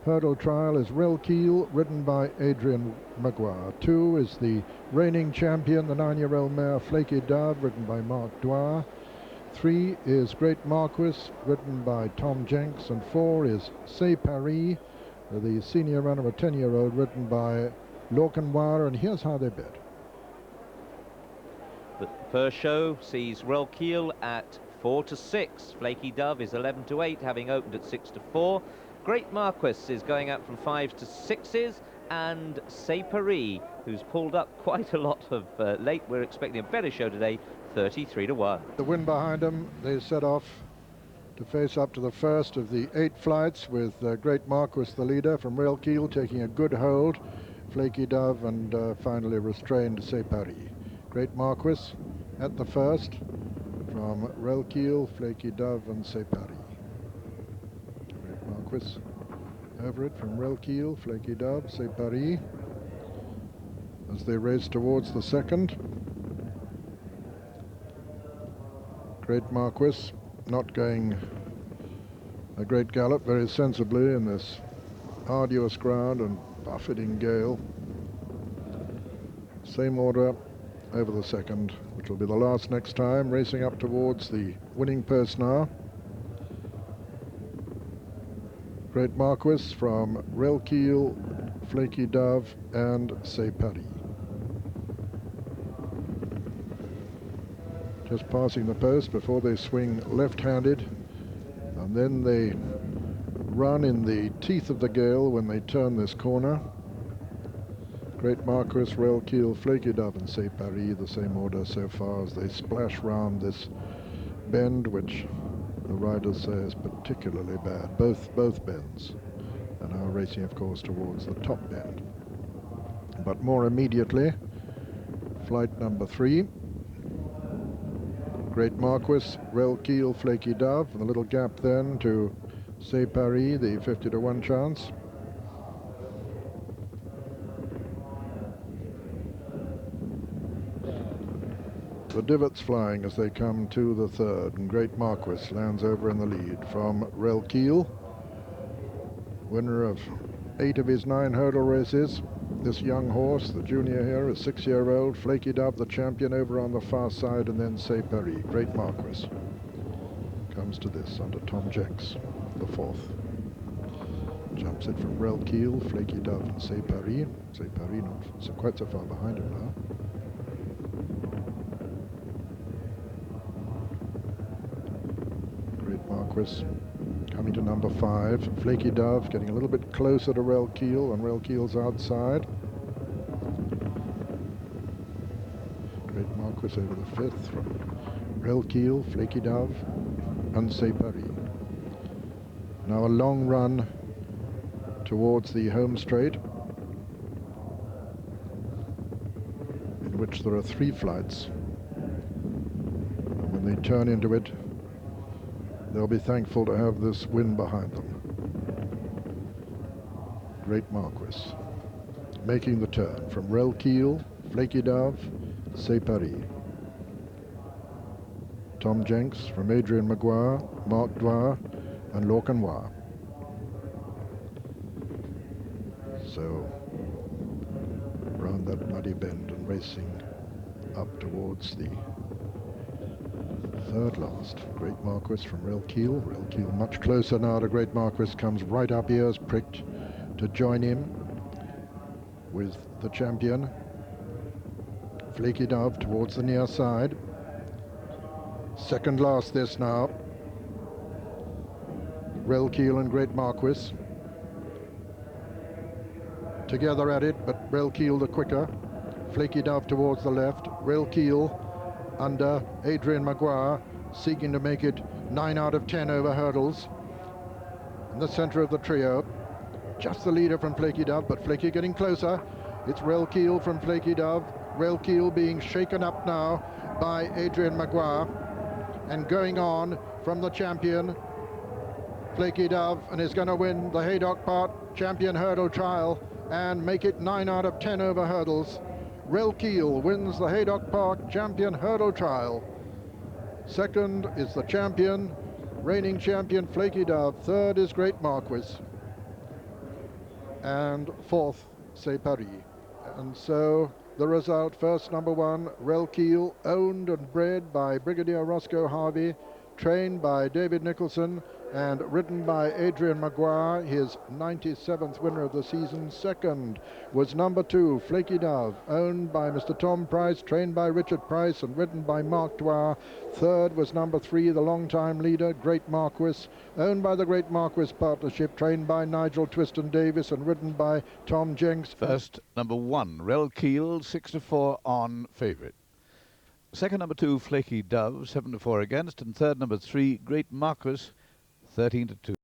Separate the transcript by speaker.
Speaker 1: hurdle trial is Relkeel, ridden by Adrain Maguire. 2 is the reigning champion, the 9-year-old mare Flaky Dove, ridden by Maguire. 3 is Great Marquis, ridden by Tom Jenks. And 4 is C'est Paris, the senior runner, a 10-year-old, ridden by Maguire. And here's how they bet.
Speaker 2: The first show sees Relkeel at 4-6. Flaky Dove is 11-8, having opened at 6-4. Great Marquis is going out from 5 to 6s, and C'est Paris, who's pulled up quite a lot of late. We're expecting a better show today, 33-1.
Speaker 1: The wind behind them, they set off to face up to the first of the 8 flights, with Great Marquis, the leader, from Relkeel, taking a good hold. Flaky Dove and finally restrained C'est Paris. Great Marquis at the first from Relkeel, Flaky Dove and C'est Paris. Great Marquis over it from Relkeel, Flaky Dove, C'est Paris, as they race towards the second. Great Marquis not going a great gallop, very sensibly in this arduous ground and buffeting gale. Same order over the second, which will be the last next time, racing up towards the winning post now. Great Marquis from Relkeel, Flaky Dove and C'est Paris. Just passing the post before they swing left-handed, and then they run in the teeth of the gale when they turn this corner. Great Marquis, Relkeel, Flaky Dove and C'est Paris, the same order so far, as they splash round this bend, which the riders say is particularly bad, both bends, and are racing, of course, towards the top bend. But more immediately, flight number 3. Great Marquis, Relkeel, Flaky Dove, and a little gap then to C'est Paris, the 50-1 chance. The divots flying as they come to the third, and Great Marquis lands over in the lead from Relkeel, winner of 8 of his 9 hurdle races. This young horse, the junior here, is 6-year-old. Flaky Dove, the champion, over on the far side, and then C'est Paris. Great Marquis comes to this under Tom Jenks, the 4th. Jumps it from Relkeel, Flaky Dove and C'est Paris. C'est Paris not so quite so far behind him now. Marquis coming to number 5. Flaky Dove getting a little bit closer to Relkeel, and Relkeel's outside. Great Marquis over the 5th from Relkeel, Flaky Dove and C'est Paris. Now a long run towards the home straight, in which there are 3 flights, and when they turn into it, they'll be thankful to have this wind behind them. Great Marquis making the turn from Relkeel, Flaky Dove, C'est Paris. Tom Jenks from Adrain Maguire, Maguire and Maguire. So round that muddy bend and racing up towards the third last. Great Marquis from Relkeel. Relkeel much closer now to Great Marquis, comes right up, ears pricked, to join him with the champion. Flaky Dove towards the near side. Second last this now. Relkeel and Great Marquis together at it, but Relkeel the quicker. Flaky Dove towards the left. Relkeel under Adrain Maguire, seeking to make it 9 out of 10 over hurdles. In the center of the trio, just the leader from Flaky Dove, but Flaky getting closer. It's Relkeel from Flaky Dove. Relkeel being shaken up now by Adrain Maguire, and going on from the champion, Flaky Dove, and is going to win the Haydock Park Champion Hurdle Trial and make it 9 out of 10 over hurdles. Relkeel wins the Haydock Park Champion Hurdle Trial. Second is the champion, reigning champion Flaky Dove. Third is Great Marquis. and fourth, C'est Paris. And so the result, first number 1, Relkeel, owned and bred by Brigadier Roscoe Harvey, trained by David Nicholson, and ridden by Adrain Maguire, his 97th winner of the season. Second was number 2, Flaky Dove, owned by Mr. Tom Price, trained by Richard Price, and ridden by Mark Dwyer. Third was number 3, the long-time leader, Great Marquis, owned by the Great Marquis Partnership, trained by Nigel Twiston Davis, and ridden by Tom Jenks.
Speaker 3: First, number 1, Relkeel, 6-4 on favourite. Second, number 2, Flaky Dove, 7-4 against. And third, number 3, Great Marquis, 13-2.